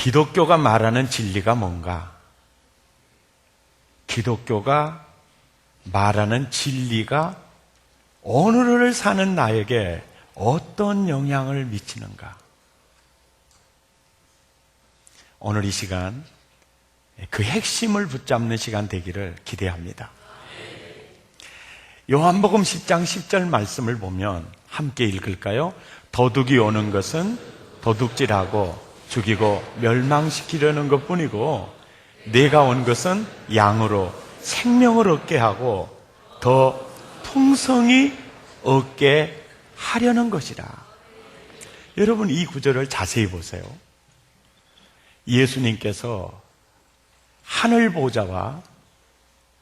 기독교가 말하는 진리가 뭔가? 기독교가 말하는 진리가 오늘을 사는 나에게 어떤 영향을 미치는가? 오늘 이 시간 그 핵심을 붙잡는 시간 되기를 기대합니다. 요한복음 10장 10절 말씀을 보면 함께 읽을까요? 도둑이 오는 것은 도둑질하고 죽이고 멸망시키려는 것뿐이고 내가 온 것은 양으로 생명을 얻게 하고 더 풍성히 얻게 하려는 것이라. 여러분, 이 구절을 자세히 보세요. 예수님께서 하늘 보좌와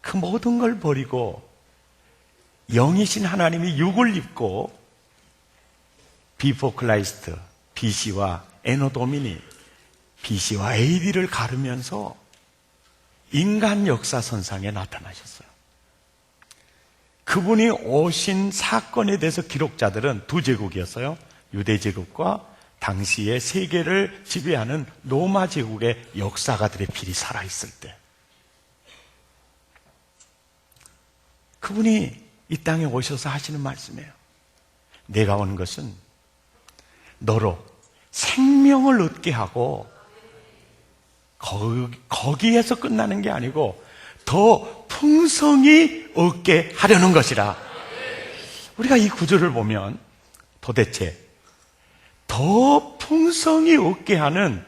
그 모든 걸 버리고 영이신 하나님이 육을 입고 비포 클라이스트, BC와 에노 도미니, BC와 AD를 가르면서 인간 역사선상에 나타나셨어요. 그분이 오신 사건에 대해서 기록자들은 두 제국이었어요. 유대 제국과 당시의 세계를 지배하는 로마 제국의 역사가들의 필이 살아있을 때 그분이 이 땅에 오셔서 하시는 말씀이에요. 내가 온 것은 너로 생명을 얻게 하고 거기에서 끝나는 게 아니고 더 풍성히 얻게 하려는 것이라. 우리가 이 구절을 보면 도대체 더 풍성히 얻게 하는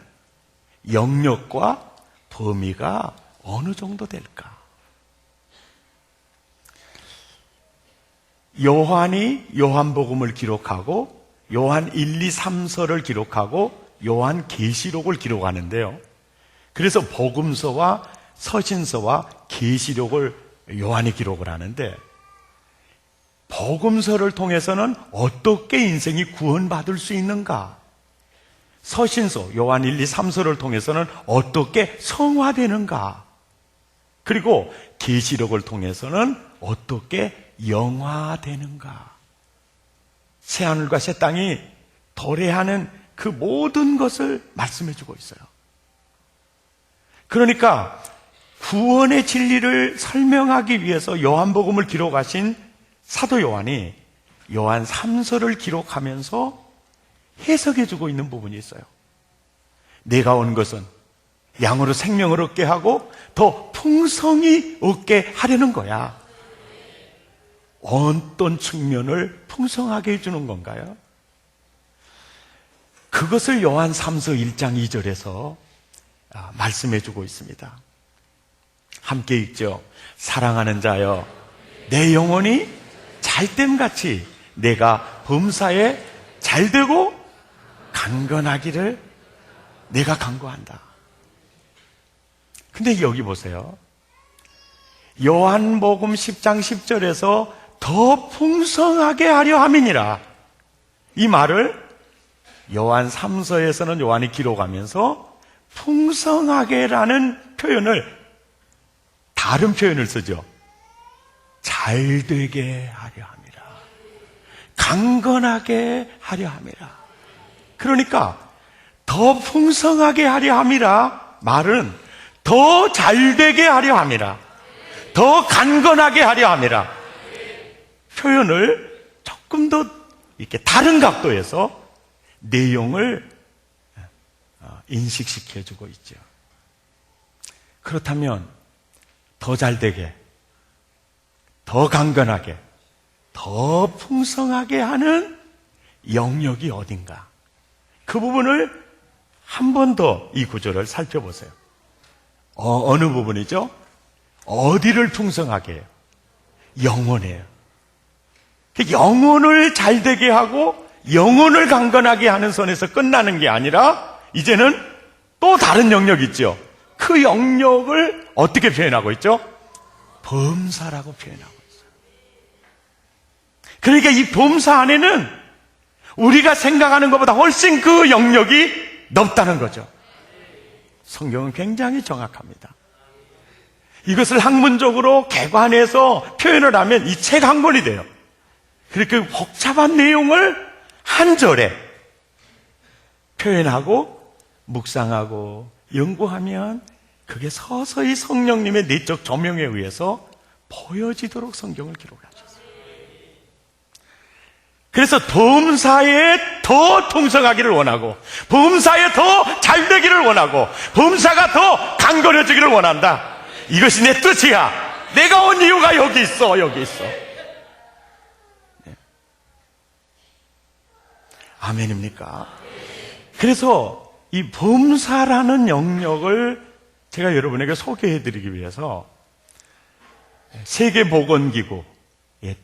영역과 범위가 어느 정도 될까? 요한이 요한복음을 기록하고 요한 1, 2, 3서를 기록하고 요한 계시록을 기록하는데요. 그래서 복음서와 서신서와 계시록을 요한이 기록을 하는데 복음서를 통해서는 어떻게 인생이 구원받을 수 있는가? 서신서, 요한 1, 2, 3서를 통해서는 어떻게 성화되는가? 그리고 계시록을 통해서는 어떻게 영화되는가? 새하늘과 새 땅이 도래하는 그 모든 것을 말씀해 주고 있어요. 그러니까 구원의 진리를 설명하기 위해서 요한복음을 기록하신 사도 요한이 요한 3서를 기록하면서 해석해 주고 있는 부분이 있어요. 내가 온 것은 양으로 생명을 얻게 하고 더 풍성히 얻게 하려는 거야. 어떤 측면을 풍성하게 해주는 건가요? 그것을 요한 3서 1장 2절에서 말씀해 주고 있습니다. 함께 읽죠. 사랑하는 자여, 내 영혼이 잘됨같이 내가 범사에 잘되고 강건하기를 내가 간구한다. 근데 여기 보세요. 요한복음 10장 10절에서 더 풍성하게 하려 함이니라. 이 말을 요한 3서에서는 요한이 기록하면서 풍성하게라는 표현을 다른 표현을 쓰죠. 잘되게 하려 함이라. 강건하게 하려 함이라. 그러니까 더 풍성하게 하려 함이라 말은 더 잘되게 하려 함이라. 더 간건하게 하려 함이라. 표현을 조금 더 이렇게 다른 각도에서 내용을 인식시켜주고 있죠. 그렇다면 더 잘되게, 더 강건하게, 더 풍성하게 하는 영역이 어딘가? 그 부분을 한 번 더 이 구절을 살펴보세요. 어느 부분이죠? 어디를 풍성하게 해요? 영혼이에요. 영혼을 잘되게 하고 영혼을 강건하게 하는 선에서 끝나는 게 아니라 이제는 또 다른 영역이 있죠. 그 영역을 어떻게 표현하고 있죠? 범사라고 표현하고 있어요. 그러니까 이 범사 안에는 우리가 생각하는 것보다 훨씬 그 영역이 넓다는 거죠. 성경은 굉장히 정확합니다. 이것을 학문적으로 개관해서 표현을 하면 이 책 한 권이 돼요. 그렇게 복잡한 내용을 한 절에 표현하고 묵상하고 연구하면 그게 서서히 성령님의 내적 조명에 의해서 보여지도록 성경을 기록하셨어요. 그래서 범사에 더 통성하기를 원하고, 범사에 더 잘되기를 원하고, 범사가 더 강건해지기를 원한다. 이것이 내 뜻이야. 내가 온 이유가 여기 있어. 네. 아멘입니까? 그래서 이 범사라는 영역을 제가 여러분에게 소개해드리기 위해서 세계보건기구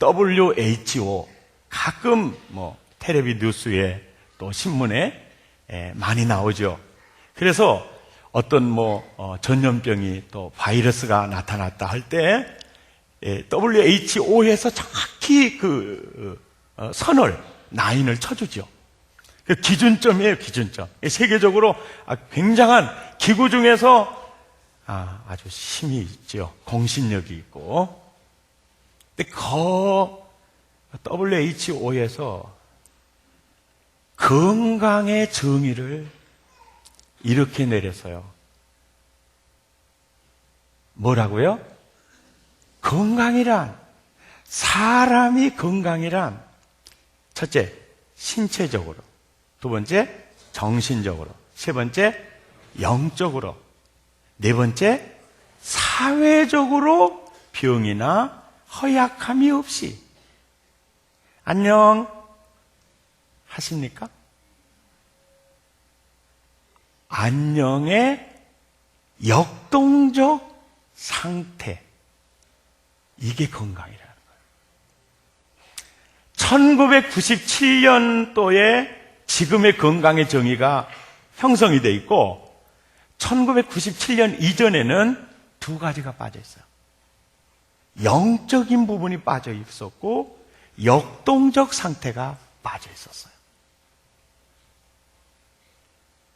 WHO, 가끔 텔레비 뉴스에 또 신문에 많이 나오죠. 그래서 어떤 전염병이 또 바이러스가 나타났다 할 때 WHO에서 정확히 그 선을 라인을 쳐주죠. 그 기준점이에요, 기준점. 세계적으로 굉장한 기구 중에서 아주 힘이 있죠. 공신력이 있고. 근데 WHO에서 건강의 정의를 이렇게 내렸어요. 뭐라고요? 건강이란, 사람이 건강이란, 첫째, 신체적으로, 두 번째, 정신적으로, 세 번째, 영적으로, 네 번째, 사회적으로 병이나 허약함이 없이. 안녕 하십니까? 안녕의 역동적 상태, 이게 건강이라는 거예요. 1997년도에 지금의 건강의 정의가 형성이 돼 있고, 1997년 이전에는 두 가지가 빠져 있어요. 영적인 부분이 빠져 있었고, 역동적 상태가 빠져 있었어요.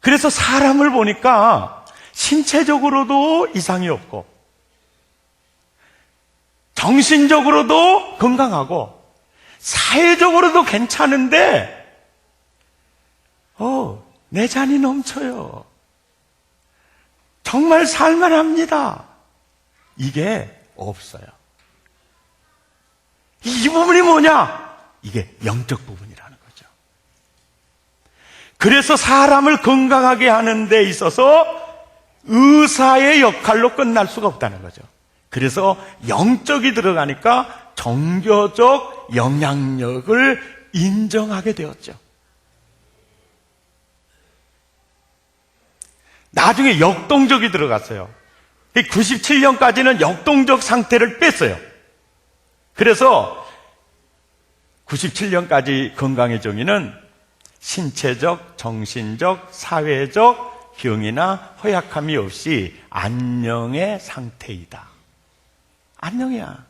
그래서 사람을 보니까 신체적으로도 이상이 없고, 정신적으로도 건강하고, 사회적으로도 괜찮은데, 내 잔이 넘쳐요. 정말 살만합니다. 이게 없어요. 이 부분이 뭐냐? 이게 영적 부분이라는 거죠. 그래서 사람을 건강하게 하는 데 있어서 의사의 역할로 끝날 수가 없다는 거죠. 그래서 영적이 들어가니까 종교적 영향력을 인정하게 되었죠. 나중에 역동적이 들어갔어요. 97년까지는 역동적 상태를 뺐어요. 그래서 97년까지 건강의 정의는 신체적, 정신적, 사회적 병이나 허약함이 없이 안녕의 상태이다. 안녕이야.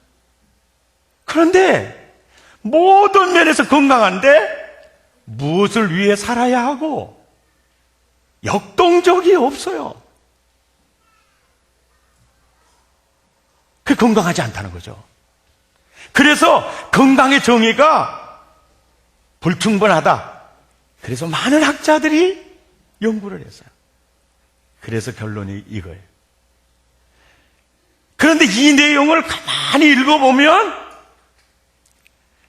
그런데 모든 면에서 건강한데 무엇을 위해 살아야 하고 역동적이 없어요. 그게 건강하지 않다는 거죠. 그래서 건강의 정의가 불충분하다. 그래서 많은 학자들이 연구를 했어요. 그래서 결론이 이거예요. 그런데 이 내용을 가만히 읽어보면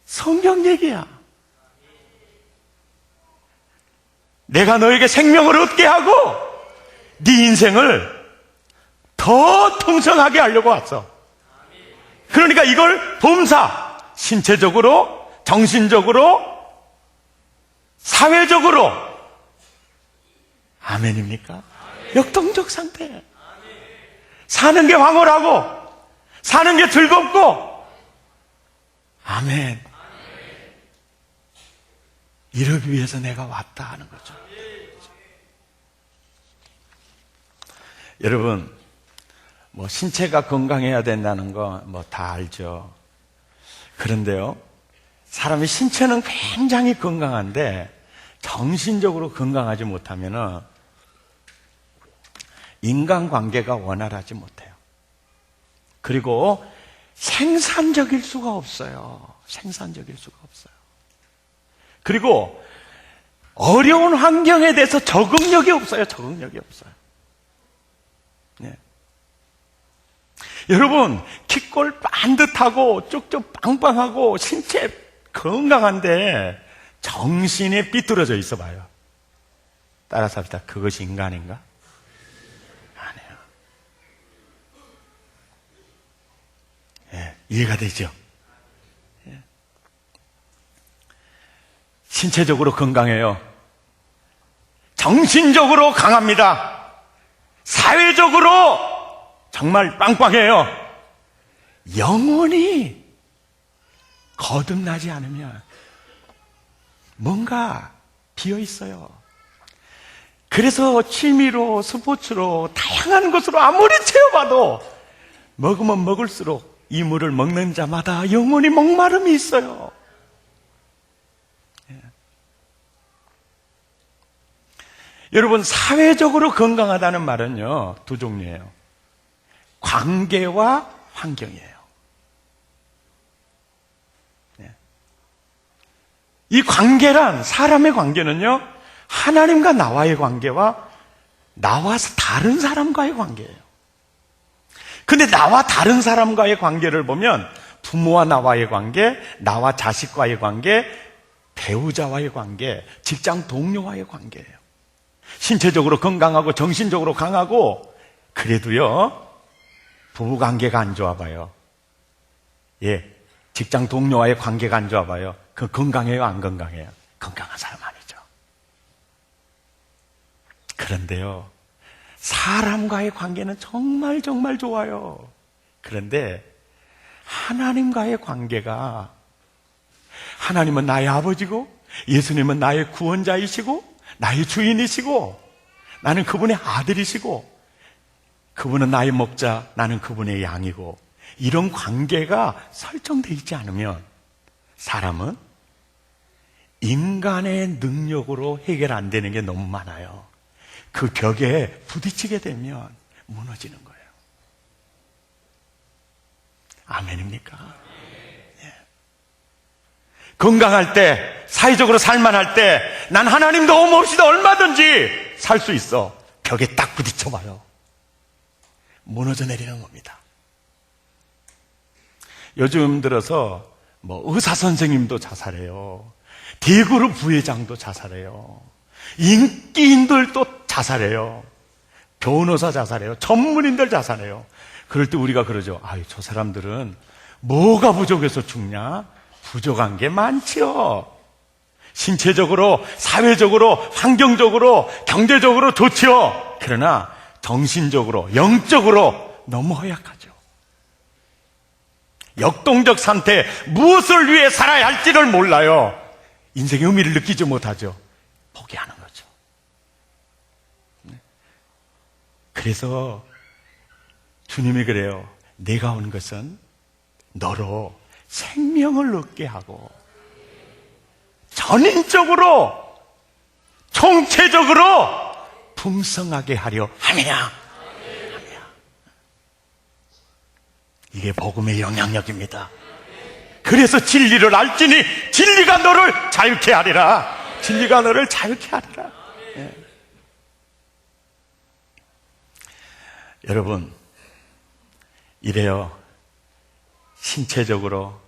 성경 얘기야. 내가 너에게 생명을 얻게 하고 네 인생을 더 풍성하게 하려고 왔어. 그러니까 이걸 범사, 신체적으로, 정신적으로, 사회적으로. 아멘입니까? 역동적 상태. 사는 게 황홀하고 사는 게 즐겁고. 아멘. 이러기 위해서 내가 왔다 하는 거죠. 여러분, 신체가 건강해야 된다는 거 다 알죠. 그런데요, 사람의 신체는 굉장히 건강한데 정신적으로 건강하지 못하면은 인간관계가 원활하지 못해요. 그리고 생산적일 수가 없어요. 생산적일 수가 없어요. 그리고 어려운 환경에 대해서 적응력이 없어요. 적응력이 없어요. 네. 여러분, 키꼴 반듯하고 쭉쭉 빵빵하고 신체 건강한데 정신이 삐뚤어져 있어 봐요. 따라서 합시다. 그것이 인간인가? 아니에요. 예, 이해가 되죠? 예. 신체적으로 건강해요. 정신적으로 강합니다. 사회적으로 정말 빵빵해요. 영혼이 거듭나지 않으면 뭔가 비어 있어요. 그래서 취미로, 스포츠로, 다양한 것으로 아무리 채워봐도 먹으면 먹을수록 이 물을 먹는 자마다 영혼이 목마름이 있어요. 예. 여러분, 사회적으로 건강하다는 말은요, 두 종류예요. 관계와 환경이에요. 예. 이 관계란, 사람의 관계는요, 하나님과 나와의 관계와 나와 다른 사람과의 관계예요. 근데 나와 다른 사람과의 관계를 보면 부모와 나와의 관계, 나와 자식과의 관계, 배우자와의 관계, 직장 동료와의 관계예요. 신체적으로 건강하고 정신적으로 강하고 그래도요, 부부관계가 안 좋아 봐요. 예, 직장 동료와의 관계가 안 좋아 봐요. 그 건강해요, 안 건강해요? 건강한 사람 아니죠. 그런데요, 사람과의 관계는 정말 정말 좋아요. 그런데 하나님과의 관계가, 하나님은 나의 아버지고 예수님은 나의 구원자이시고 나의 주인이시고 나는 그분의 아들이시고 그분은 나의 목자, 나는 그분의 양이고, 이런 관계가 설정되어 있지 않으면 사람은 인간의 능력으로 해결 안 되는 게 너무 많아요. 그 벽에 부딪히게 되면 무너지는 거예요. 아멘입니까? 예. 건강할 때, 사회적으로 살만할 때, 난 하나님 도움 없이도 얼마든지 살 수 있어. 벽에 딱 부딪혀봐요. 무너져 내리는 겁니다. 요즘 들어서 의사 선생님도 자살해요. 대그룹 부회장도 자살해요. 인기인들도 자살해요. 변호사 자살해요. 전문인들 자살해요. 그럴 때 우리가 그러죠. 아유, 저 사람들은 뭐가 부족해서 죽냐? 부족한 게 많지요. 신체적으로, 사회적으로, 환경적으로, 경제적으로 좋지요. 그러나 정신적으로, 영적으로 너무 허약하죠. 역동적 상태, 무엇을 위해 살아야 할지를 몰라요. 인생의 의미를 느끼지 못하죠. 포기하는 거죠. 그래서 주님이 그래요. 내가 온 것은 너로 생명을 얻게 하고 전인적으로, 총체적으로 풍성하게 하려 함이야. 이게 복음의 영향력입니다. 그래서 진리를 알지니 진리가 너를 자유케 하리라. 진리가 너를 자유케 하리라. 예. 여러분, 이래요. 신체적으로,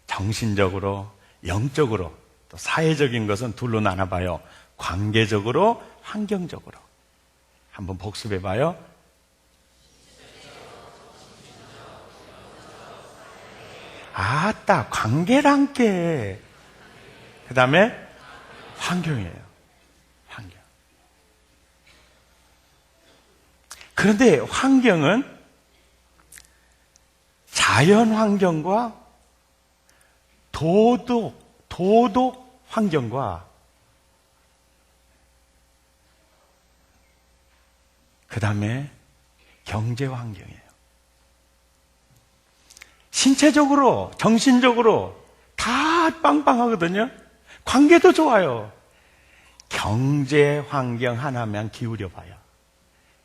정신적으로, 영적으로, 또 사회적인 것은 둘로 나눠봐요. 관계적으로, 환경적으로. 한번 복습해봐요. 아따, 관계란 게. 그 다음에 환경이에요. 환경. 그런데 환경은 자연 환경과 도덕 환경과 그 다음에 경제 환경이에요. 신체적으로, 정신적으로 다 빵빵하거든요. 관계도 좋아요. 경제 환경 하나만 기울여 봐요.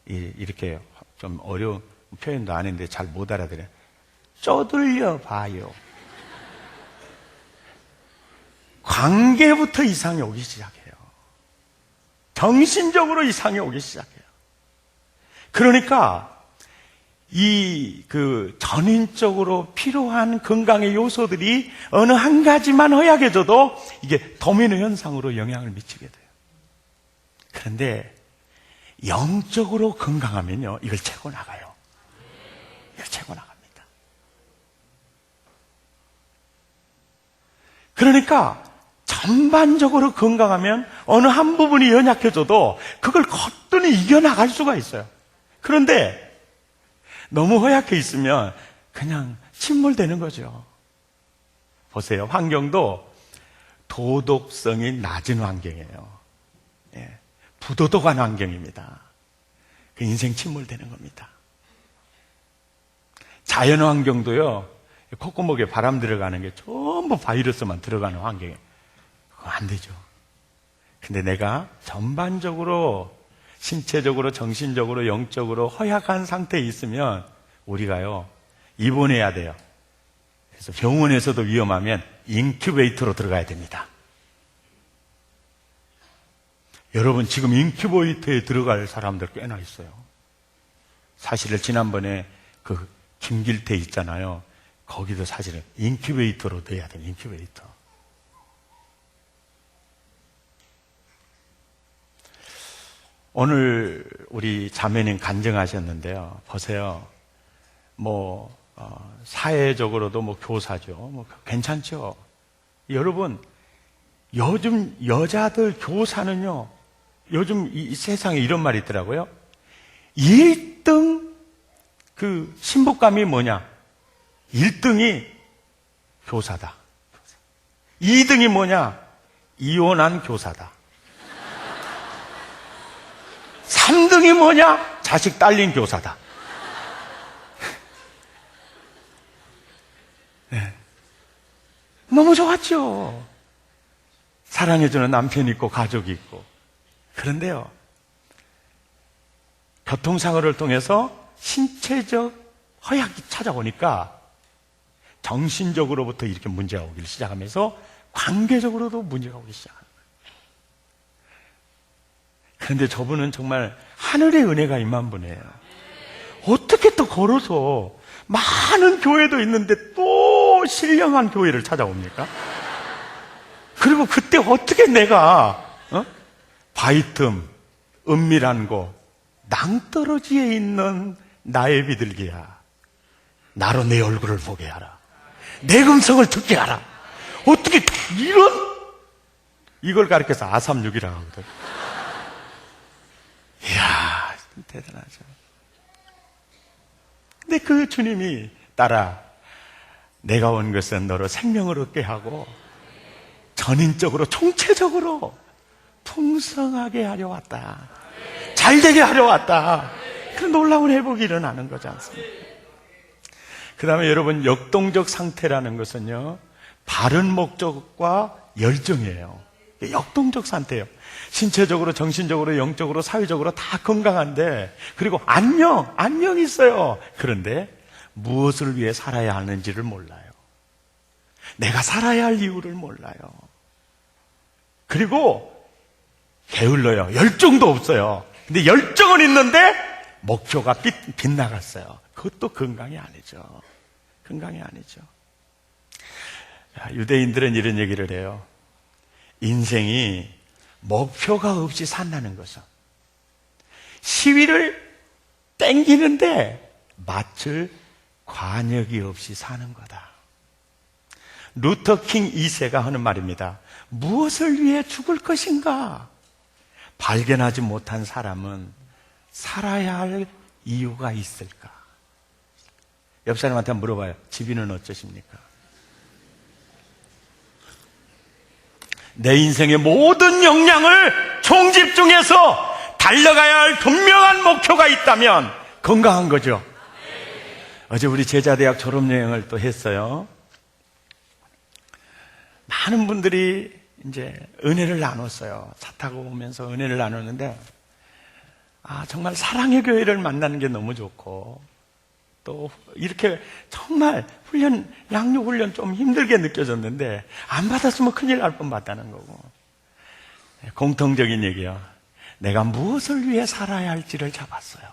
이렇게 좀 어려운 표현도 아닌데 잘 못 알아들어요. 쪼들려 봐요. 관계부터 이상이 오기 시작해요. 정신적으로 이상이 오기 시작해요. 그러니까 전인적으로 필요한 건강의 요소들이 어느 한 가지만 허약해져도 이게 도미노 현상으로 영향을 미치게 돼요. 그런데 영적으로 건강하면요, 이걸 채고 나가요. 이걸 채고 나갑니다. 그러니까 전반적으로 건강하면 어느 한 부분이 연약해져도 그걸 거뜬히 이겨나갈 수가 있어요. 그런데 너무 허약해 있으면 그냥 침몰되는 거죠. 보세요. 환경도 도덕성이 낮은 환경이에요. 예, 부도덕한 환경입니다. 그 인생 침몰되는 겁니다. 자연 환경도요, 콧구멍에 바람 들어가는 게 전부 바이러스만 들어가는 환경이에요. 그거 안 되죠. 근데 내가 전반적으로 신체적으로, 정신적으로, 영적으로 허약한 상태에 있으면 우리가요, 입원해야 돼요. 그래서 병원에서도 위험하면 인큐베이터로 들어가야 됩니다. 여러분, 지금 인큐베이터에 들어갈 사람들 꽤나 있어요. 사실은 지난번에 그 김길태 있잖아요. 거기도 사실은 인큐베이터로 돼야 돼요. 인큐베이터. 오늘 우리 자매님 간증하셨는데요. 보세요. 사회적으로도 교사죠. 괜찮죠? 여러분, 요즘 여자들 교사는요, 요즘 이 세상에 이런 말이 있더라고요. 1등 신부감이 뭐냐? 1등이 교사다. 2등이 뭐냐? 이혼한 교사다. 3등이 뭐냐? 자식 딸린 교사다. 네. 너무 좋았죠. 사랑해주는 남편이 있고 가족이 있고. 그런데요, 교통사고를 통해서 신체적 허약이 찾아오니까 정신적으로부터 이렇게 문제가 오기 시작하면서 관계적으로도 문제가 오기 시작합니다. 그런데 저분은 정말 하늘의 은혜가 임한 분이에요. 어떻게 또 걸어서 많은 교회도 있는데 또 신령한 교회를 찾아옵니까? 그리고 그때 어떻게 내가 바위 틈, 은밀한 곳, 낭떠러지에 있는 나의 비둘기야, 나로 내 얼굴을 보게 하라, 내 음성을 듣게 하라. 어떻게 이걸 가르쳐서 아삼육이라고 하거든. 이야, 대단하죠. 근데 그 주님이 따라, 내가 온 것은 너로 생명을 얻게 하고 전인적으로 총체적으로 풍성하게 하려 왔다. 잘되게 하려 왔다. 그런 놀라운 회복이 일어나는 거지 않습니까? 그 다음에 여러분, 역동적 상태라는 것은요, 바른 목적과 열정이에요. 역동적 상태예요. 신체적으로, 정신적으로, 영적으로, 사회적으로 다 건강한데, 그리고 안녕이 있어요. 그런데 무엇을 위해 살아야 하는지를 몰라요. 내가 살아야 할 이유를 몰라요. 그리고 게을러요. 열정도 없어요. 근데 열정은 있는데 목표가 빗나갔어요. 그것도 건강이 아니죠. 건강이 아니죠. 유대인들은 이런 얘기를 해요. 인생이 목표가 없이 산다는 것은 시위를 땡기는데 맞출 관역이 없이 사는 거다. 루터킹 2세가 하는 말입니다. 무엇을 위해 죽을 것인가? 발견하지 못한 사람은 살아야 할 이유가 있을까? 옆 사람한테 한번 물어봐요. 집이는 어쩌십니까? 내 인생의 모든 역량을 총집중해서 달려가야 할 분명한 목표가 있다면 건강한 거죠. 어제 우리 제자대학 졸업여행을 또 했어요. 많은 분들이 이제 은혜를 나눴어요. 차 타고 오면서 은혜를 나눴는데, 정말 사랑의 교회를 만나는 게 너무 좋고, 또 이렇게 정말 양육 훈련 좀 힘들게 느껴졌는데, 안 받았으면 큰일 날 뻔 봤다는 거고. 공통적인 얘기요. 내가 무엇을 위해 살아야 할지를 잡았어요.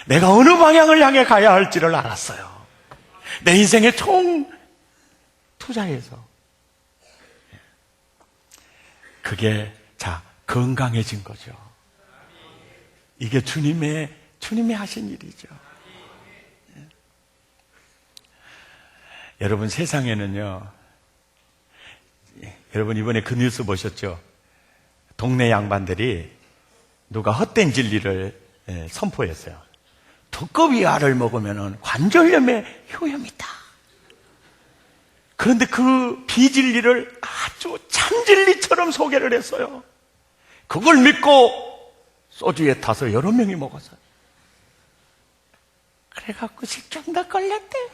내가 어느 방향을 향해 가야 할지를 알았어요. 내 인생의 총 투자해서. 그게 건강해진 거죠. 이게 주님이 하신 일이죠. 여러분, 세상에는요, 여러분 이번에 그 뉴스 보셨죠? 동네 양반들이 누가 헛된 진리를 선포했어요. 두꺼비 알을 먹으면 관절염에 효염이다. 그런데 그 비진리를 아주 참진리처럼 소개를 했어요. 그걸 믿고 소주에 타서 여러 명이 먹었어요. 그래갖고 식중독 걸렸대요.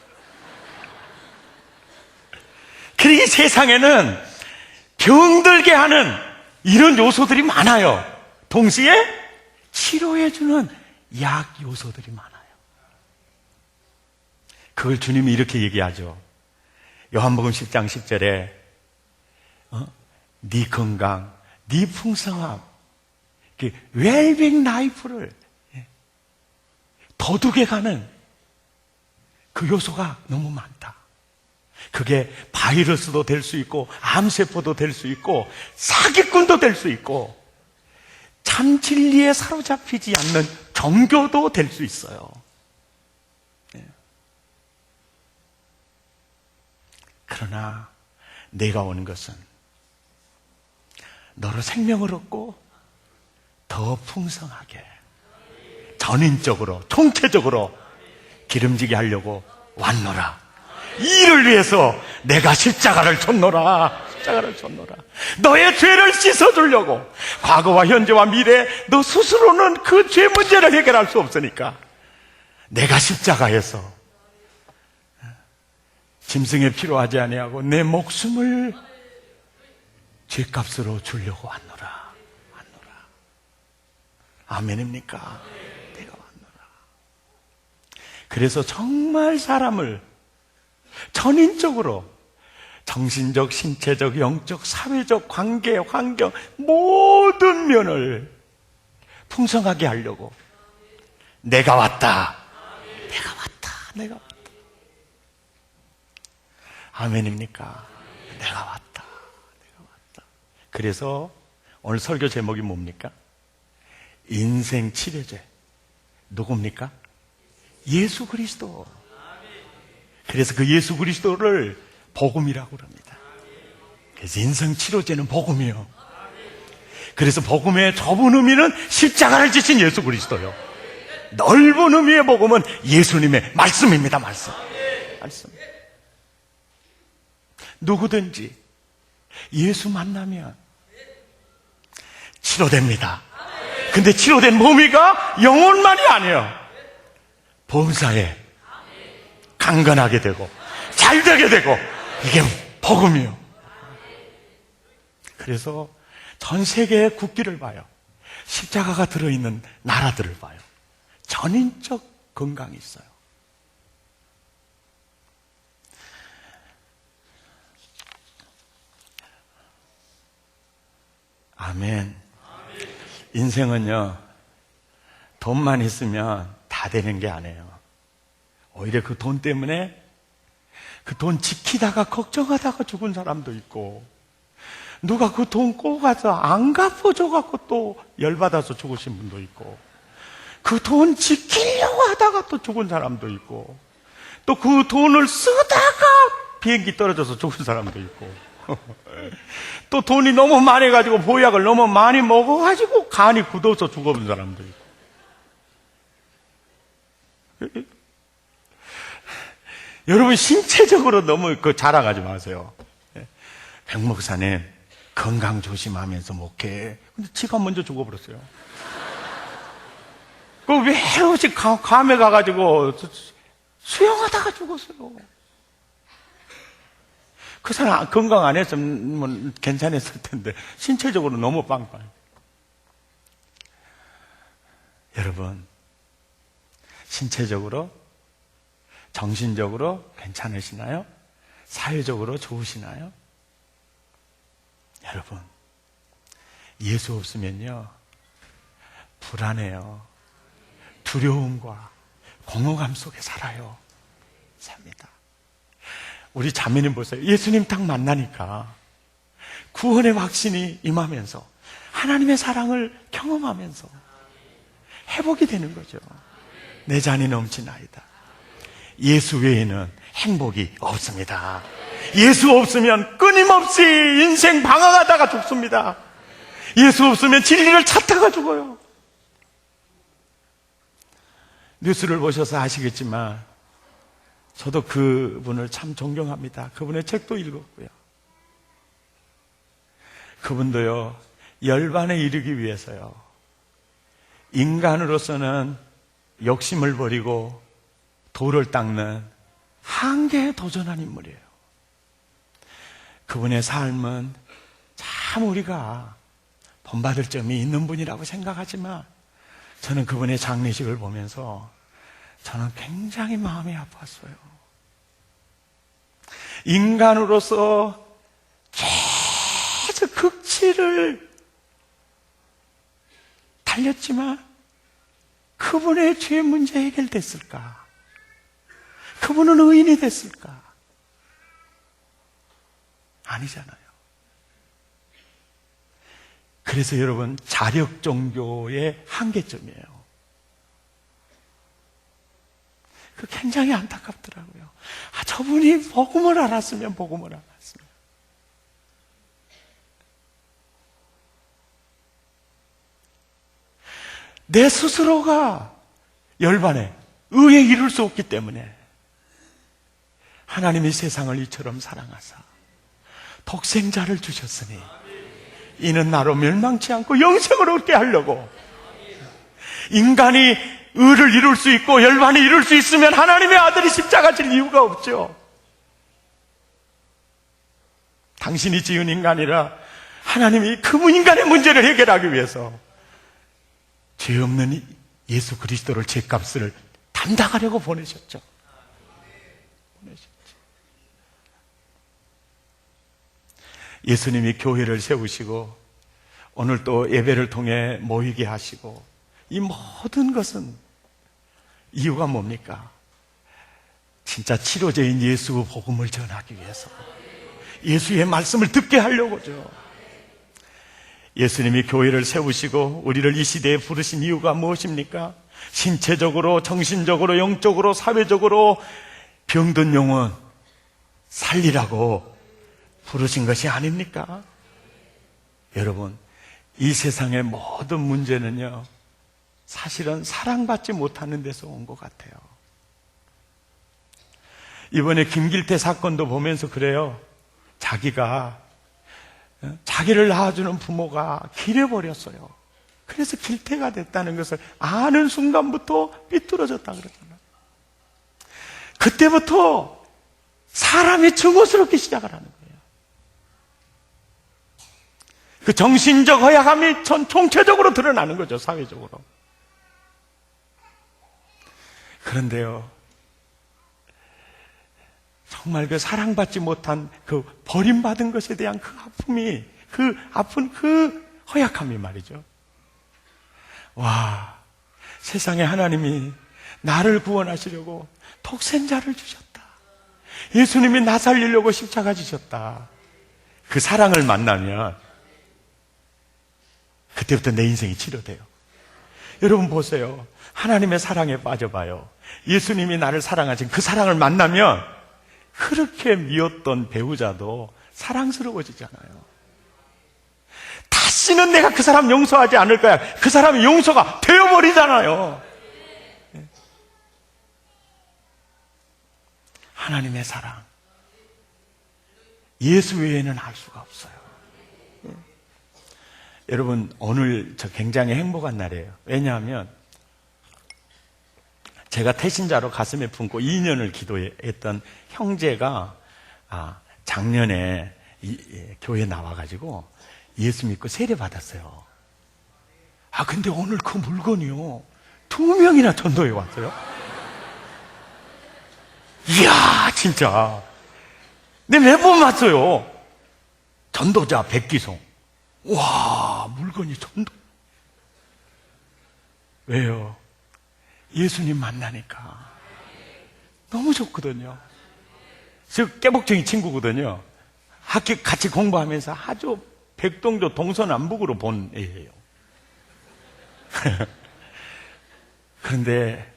그러니 세상에는 병들게 하는 이런 요소들이 많아요. 동시에 치료해주는 약 요소들이 많아요. 그걸 주님이 이렇게 얘기하죠. 요한복음 10장 10절에 네 건강, 네 풍성함, 웰빙 라이프를 도둑해가는 그 요소가 너무 많다. 그게 바이러스도 될 수 있고 암세포도 될 수 있고 사기꾼도 될 수 있고 참 진리에 사로잡히지 않는 종교도 될 수 있어요. 그러나 내가 온 것은 너로 생명을 얻고 더 풍성하게 전인적으로 총체적으로 기름지게 하려고 왔노라. 이 일을 위해서 내가 십자가를 졌노라. 십자가를 졌노라. 너의 죄를 씻어주려고. 과거와 현재와 미래 너 스스로는 그 죄 문제를 해결할 수 없으니까 내가 십자가에서 짐승에 필요하지 아니하고 내 목숨을 죄값으로 주려고 왔노라. 아멘입니까? 내가 왔노라. 그래서 정말 사람을 전인적으로 정신적, 신체적, 영적, 사회적, 관계, 환경 모든 면을 풍성하게 하려고 내가 왔다. 내가 왔다. 내가 왔다. 아멘입니까? 내가 왔다. 내가 왔다. 그래서 오늘 설교 제목이 뭡니까? 인생 치료제. 누굽니까? 예수 그리스도. 그래서 그 예수 그리스도를 복음이라고 합니다. 그래서 인생 치료제는 복음이요. 그래서 복음의 좁은 의미는 십자가를 지신 예수 그리스도요. 넓은 의미의 복음은 예수님의 말씀입니다. 말씀. 누구든지 예수 만나면 치료됩니다. 근데 치료된 몸이가 영혼만이 아니에요. 범사에 강건하게 되고 잘 되게 되고 이게 복음이요. 그래서 전 세계의 국기를 봐요. 십자가가 들어있는 나라들을 봐요. 전인적 건강이 있어요. 아멘. 인생은요, 돈만 있으면 다 되는 게 아니에요. 오히려 그 돈 때문에 그 돈 지키다가 걱정하다가 죽은 사람도 있고, 누가 그 돈 꼬가서 안 갚아줘갖고 또 열받아서 죽으신 분도 있고, 그 돈 지키려고 하다가 또 죽은 사람도 있고, 또 그 돈을 쓰다가 비행기 떨어져서 죽은 사람도 있고, 또 돈이 너무 많아가지고 보약을 너무 많이 먹어가지고 간이 굳어서 죽어본 사람도 있고. 여러분 신체적으로 너무 자랑하지 마세요. 백 목사님 건강 조심하면서 목회. 근데 지가 먼저 죽어버렸어요. 왜 혹시 감에 가가지고 수영하다가 죽었어요. 그 사람 건강 안 했으면 괜찮았을 텐데 신체적으로 너무 빵빵. 여러분 신체적으로 정신적으로 괜찮으시나요? 사회적으로 좋으시나요? 여러분 예수 없으면요, 불안해요. 두려움과 공허감 속에 살아요. 삽니다. 우리 자매님 보세요. 예수님 딱 만나니까 구원의 확신이 임하면서 하나님의 사랑을 경험하면서 회복이 되는 거죠. 내 잔이 넘치나이다. 예수 외에는 행복이 없습니다. 예수 없으면 끊임없이 인생 방황하다가 죽습니다. 예수 없으면 진리를 찾다가 죽어요. 뉴스를 보셔서 아시겠지만 저도 그분을 참 존경합니다. 그분의 책도 읽었고요. 그분도요, 열반에 이르기 위해서요, 인간으로서는 욕심을 버리고 돌을 닦는 한계에 도전한 인물이에요. 그분의 삶은 참 우리가 본받을 점이 있는 분이라고 생각하지만 저는 그분의 장례식을 보면서 저는 굉장히 마음이 아팠어요. 인간으로서 계속 극치를 달렸지만 그분의 죄 문제 해결됐을까? 그분은 의인이 됐을까? 아니잖아요. 그래서 여러분, 자력 종교의 한계점이에요. 그 굉장히 안타깝더라고요. 저분이 복음을 알았으면. 내 스스로가 열반에 의에 이룰 수 없기 때문에 하나님이 세상을 이처럼 사랑하사 독생자를 주셨으니 이는 나로 멸망치 않고 영생을 얻게 하려고. 인간이 의를 이룰 수 있고 열반이 이룰 수 있으면 하나님의 아들이 십자가 질 이유가 없죠. 당신이 지은 인간이라 하나님이 그 인간의 문제를 해결하기 위해서 죄 없는 예수 그리스도를 죄값을 담당하려고 보내셨죠. 예수님이 교회를 세우시고 오늘 또 예배를 통해 모이게 하시고 이 모든 것은 이유가 뭡니까? 진짜 치료제인 예수 복음을 전하기 위해서, 예수의 말씀을 듣게 하려고죠. 예수님이 교회를 세우시고 우리를 이 시대에 부르신 이유가 무엇입니까? 신체적으로, 정신적으로, 영적으로, 사회적으로 병든 영혼 살리라고 부르신 것이 아닙니까? 여러분, 이 세상의 모든 문제는요, 사실은 사랑받지 못하는 데서 온 것 같아요. 이번에 김길태 사건도 보면서 그래요. 자기를 낳아주는 부모가 길해버렸어요. 그래서 길태가 됐다는 것을 아는 순간부터 삐뚤어졌다 그러잖아요. 그때부터 사람이 증오스럽기 시작을 하는 거예요. 그 정신적 허약함이 총체적으로 드러나는 거죠, 사회적으로. 그런데요, 정말 그 사랑받지 못한 그 버림받은 것에 대한 그 아픔이, 그 아픈 그 허약함이 말이죠. 와, 세상에 하나님이 나를 구원하시려고 독생자를 주셨다. 예수님이 나 살리려고 십자가 지셨다. 그 사랑을 만나면 그때부터 내 인생이 치료돼요. 여러분 보세요. 하나님의 사랑에 빠져봐요. 예수님이 나를 사랑하신 그 사랑을 만나면 그렇게 미웠던 배우자도 사랑스러워지잖아요. 다시는 내가 그 사람 용서하지 않을 거야. 그 사람이 용서가 되어버리잖아요. 하나님의 사랑, 예수 외에는 알 수가 없어요. 여러분, 오늘 저 굉장히 행복한 날이에요. 왜냐하면 제가 태신자로 가슴에 품고 2년을 기도했던 형제가 작년에 교회에 나와가지고 예수 믿고 세례 받았어요. 근데 오늘 그 물건이요, 2명이나 전도해 왔어요. 이야, 진짜. 내 매번 왔어요. 전도자 백기송. 와, 물건이 전도. 왜요? 예수님 만나니까 너무 좋거든요. 저 깨복쟁이 친구거든요. 학교 같이 공부하면서 아주 백동조 동서남북으로 본 애예요. 그런데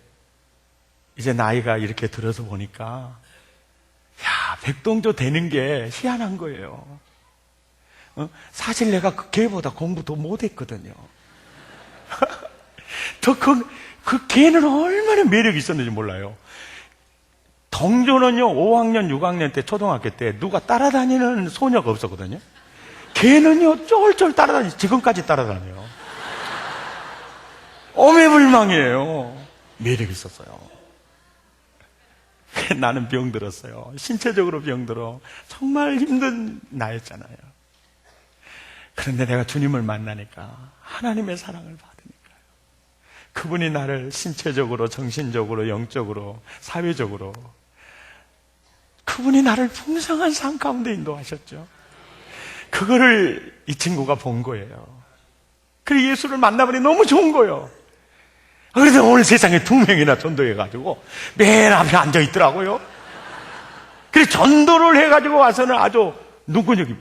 이제 나이가 이렇게 들어서 보니까 야, 백동조 되는 게 희한한 거예요. 사실 내가 그 걔보다 공부 더 못했거든요. 그 걔는 얼마나 매력이 있었는지 몰라요. 동조는요, 5학년, 6학년 때, 초등학교 때 누가 따라다니는 소녀가 없었거든요. 걔는요, 쫄쫄 따라다니죠. 지금까지 따라다녀요. 오매불망이에요. 매력이 있었어요. 나는 병들었어요. 신체적으로 병들어. 정말 힘든 나였잖아요. 그런데 내가 주님을 만나니까 하나님의 사랑을 받으니까요. 그분이 나를 신체적으로, 정신적으로, 영적으로, 사회적으로 그분이 나를 풍성한 삶 가운데 인도하셨죠. 그거를 이 친구가 본 거예요. 그래서 예수를 만나보니 너무 좋은 거예요. 그래서 오늘 세상에 2명이나 전도해가지고 맨 앞에 앉아있더라고요. 그래서 전도를 해가지고 와서는 아주 눈근육이,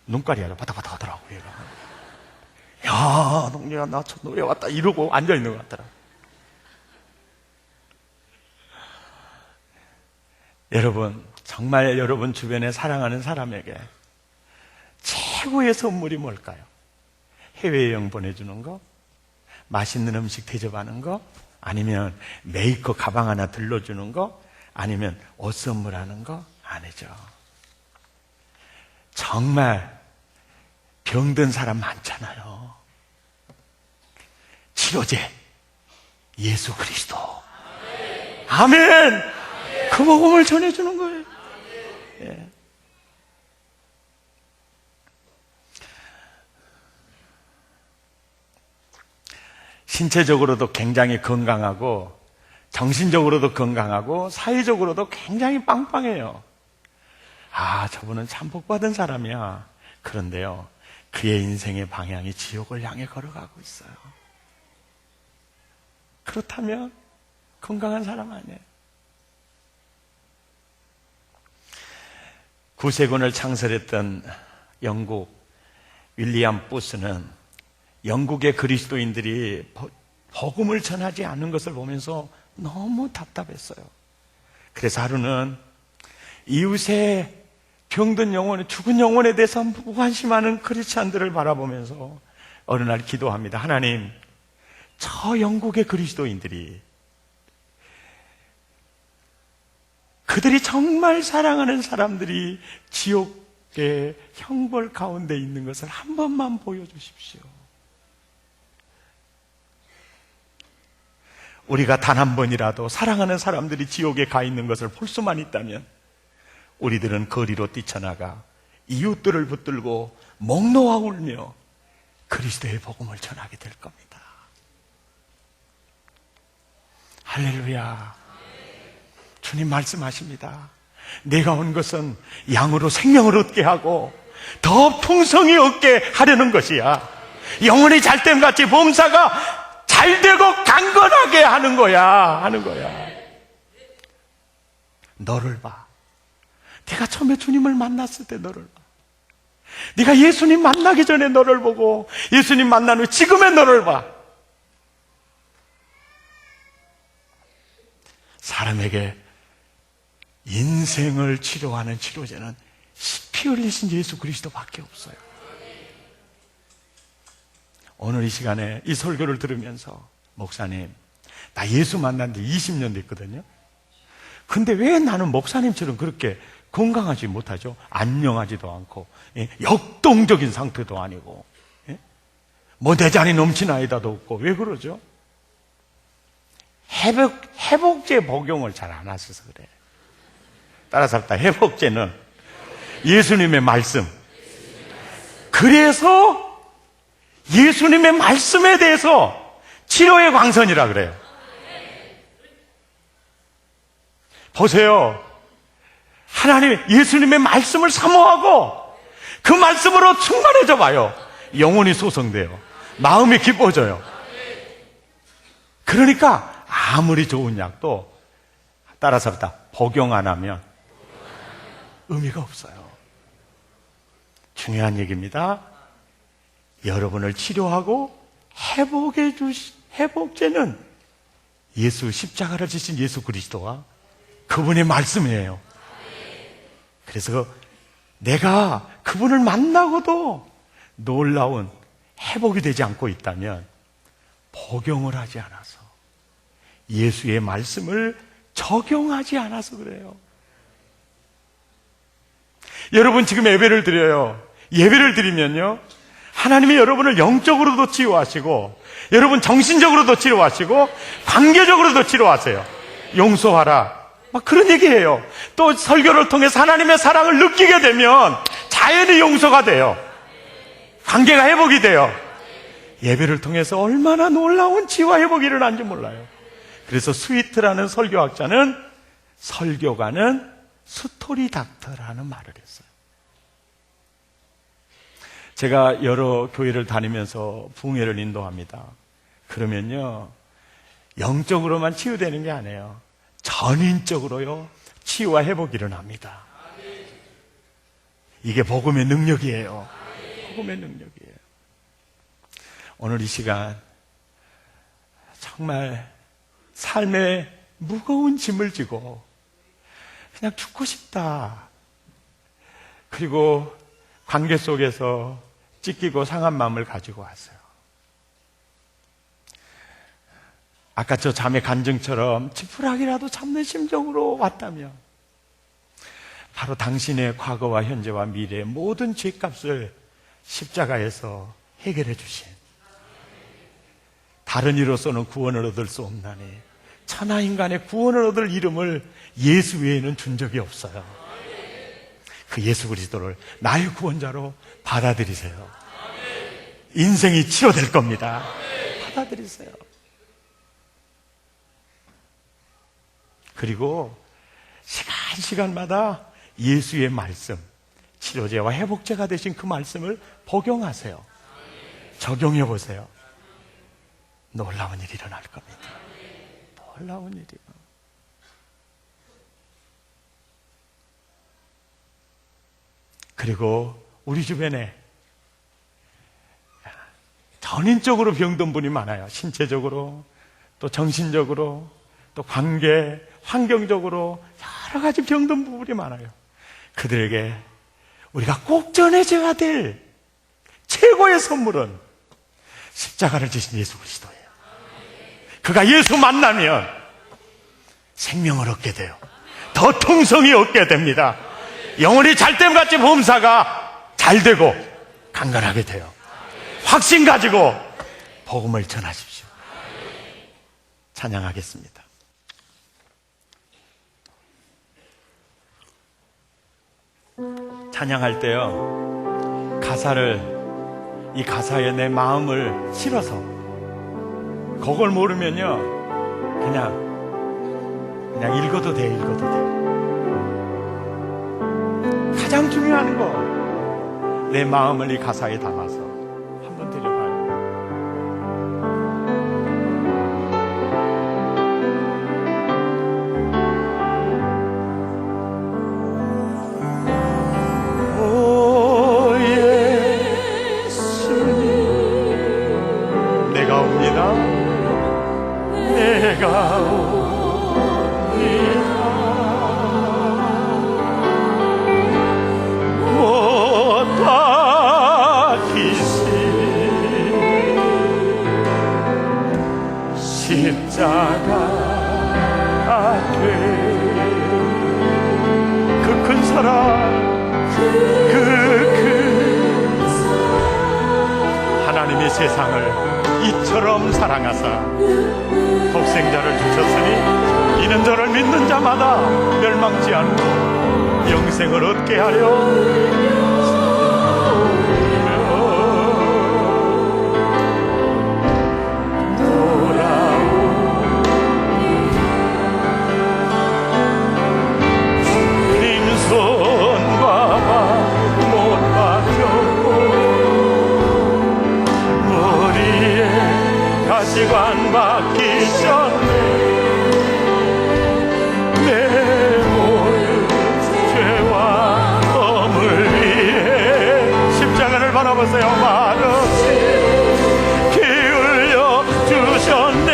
눈깔이 아주 바닥바닥 하더라고요. 얘가. 야, 동료야, 나 전도해 왔다. 이러고 앉아있는 것 같더라. 여러분, 정말 여러분 주변에 사랑하는 사람에게 최고의 선물이 뭘까요? 해외여행 보내주는 거? 맛있는 음식 대접하는 거? 아니면 메이커 가방 하나 들러주는 거? 아니면 옷 선물하는 거? 아니죠. 정말 병든 사람 많잖아요. 치료제 예수 그리스도. 아멘. 그 복음을 전해주는 거예요. 예. 신체적으로도 굉장히 건강하고 정신적으로도 건강하고 사회적으로도 굉장히 빵빵해요. 아, 저분은 참 복받은 사람이야. 그런데요, 그의 인생의 방향이 지옥을 향해 걸어가고 있어요. 그렇다면 건강한 사람 아니에요. 구세군을 창설했던 영국 윌리엄 부스는 영국의 그리스도인들이 복음을 전하지 않는 것을 보면서 너무 답답했어요. 그래서 하루는 이웃의 병든 영혼, 죽은 영혼에 대해서 무관심하는 크리스찬들을 바라보면서 어느 날 기도합니다. 하나님, 저 영국의 그리스도인들이 그들이 정말 사랑하는 사람들이 지옥의 형벌 가운데 있는 것을 한 번만 보여주십시오. 우리가 단 한 번이라도 사랑하는 사람들이 지옥에 가 있는 것을 볼 수만 있다면 우리들은 거리로 뛰쳐나가 이웃들을 붙들고 목 놓아 울며 그리스도의 복음을 전하게 될 겁니다. 할렐루야. 주님 말씀하십니다. 내가 온 것은 양으로 생명을 얻게 하고 더 풍성히 얻게 하려는 것이야. 영혼이 잘됨같이 범사가 잘되고 강건하게 하는 거야. 너를 봐. 네가 처음에 주님을 만났을 때 너를 봐. 네가 예수님 만나기 전에 너를 보고 예수님 만난 후 지금의 너를 봐. 사람에게 인생을 치료하는 치료제는 피 흘리신 예수 그리스도밖에 없어요. 오늘 이 시간에 이 설교를 들으면서 목사님, 나 예수 만난 지 20년 됐거든요. 근데 왜 나는 목사님처럼 그렇게 건강하지 못하죠? 안녕하지도 않고 역동적인 상태도 아니고 뭐 내 잔이 넘치나이다도 없고 왜 그러죠? 회복제 복용을 잘 안 하셔서 그래. 따라서 합시다. 회복제는 예수님의 말씀. 그래서 예수님의 말씀에 대해서 치료의 광선이라 그래요. 보세요. 하나님, 예수님의 말씀을 사모하고 그 말씀으로 충만해져 봐요. 영혼이 소성돼요. 마음이 기뻐져요. 그러니까 아무리 좋은 약도 따라서 복용 안 하면 의미가 없어요. 중요한 얘기입니다. 여러분을 치료하고 회복제는 예수, 십자가를 지신 예수 그리스도와 그분의 말씀이에요. 그래서 내가 그분을 만나고도 놀라운 회복이 되지 않고 있다면 복용을 하지 않아서, 예수의 말씀을 적용하지 않아서 그래요. 여러분 지금 예배를 드려요. 예배를 드리면요, 하나님이 여러분을 영적으로도 치유하시고, 여러분 정신적으로도 치료하시고, 관계적으로도 치료하세요. 용서하라, 막 그런 얘기해요. 또 설교를 통해서 하나님의 사랑을 느끼게 되면 자연히 용서가 돼요. 관계가 회복이 돼요. 예배를 통해서 얼마나 놀라운 치유와 회복이 일어난지 몰라요. 그래서 스위트라는 설교학자는 설교가는 스토리 닥터라는 말을 했어요. 제가 여러 교회를 다니면서 부흥회를 인도합니다. 그러면요, 영적으로만 치유되는 게 아니에요. 전인적으로요, 치유와 회복이 일어납니다. 이게 복음의 능력이에요. 복음의 능력이에요. 오늘 이 시간 정말 삶의 무거운 짐을 지고 그냥 죽고 싶다, 그리고 관계 속에서 찢기고 상한 마음을 가지고 왔어요. 아까 저 자매 간증처럼 지푸라기라도 잡는 심정으로 왔다면 바로 당신의 과거와 현재와 미래의 모든 죄값을 십자가에서 해결해 주신, 다른 이로서는 구원을 얻을 수 없나니 천하인간의 구원을 얻을 이름을 예수 외에는 준 적이 없어요. 그 예수 그리스도를 나의 구원자로 받아들이세요. 인생이 치료될 겁니다. 받아들이세요. 그리고 시간마다 예수의 말씀, 치료제와 회복제가 되신 그 말씀을 복용하세요. 적용해 보세요. 놀라운 일이 일어날 겁니다. 놀라운 일이요. 그리고 우리 주변에 전인적으로 병든 분이 많아요. 신체적으로, 또 정신적으로, 또 관계, 환경적으로 여러 가지 병든 부분이 많아요. 그들에게 우리가 꼭 전해줘야 될 최고의 선물은 십자가를 지신 예수 그리스도예요. 그가 예수 만나면 생명을 얻게 돼요. 더 통성이 얻게 됩니다. 영혼이 잘됨같이 범사가 잘되고 강건하게 돼요. 확신 가지고 복음을 전하십시오. 찬양하겠습니다. 찬양할 때요, 이 가사에 내 마음을 실어서, 그걸 모르면요, 그냥 읽어도 돼. 가장 중요한 거, 내 마음을 이 가사에 담아서 한번 드려봐요. 오 예수님, 내가 옵니다. 내가 옵니다. 십자가 돼. 그 큰 사랑, 하나님이 세상을 이처럼 사랑하사 독생자를 주셨으니 이는 저를 믿는 자마다 멸망치 않고 영생을 얻게 하려 이기셨네. 내 모든 죄와 범을 위해 십자가를 바라보세요. 말없이 피 흘려 주셨네.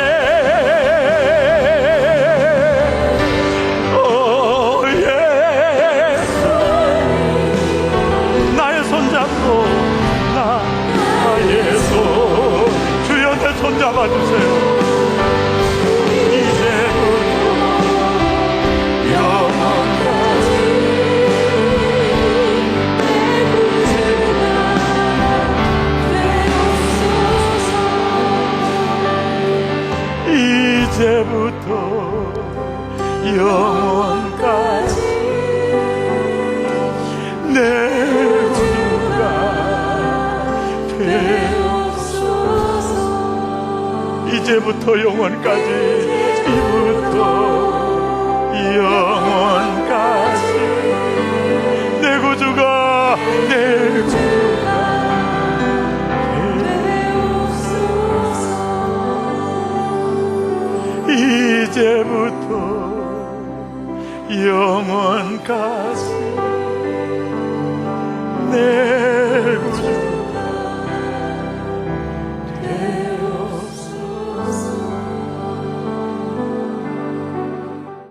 나의 손잡고 나의 손 주여 내 손 잡아주세요. 이제부터 영원까지 이제부터 영원까지 내 구주가 되옵소서. 이제부터 영원까지 이부터 영원까지 내 구주가 내 구주가 되옵소서. 이제부터 영원까지 내 구주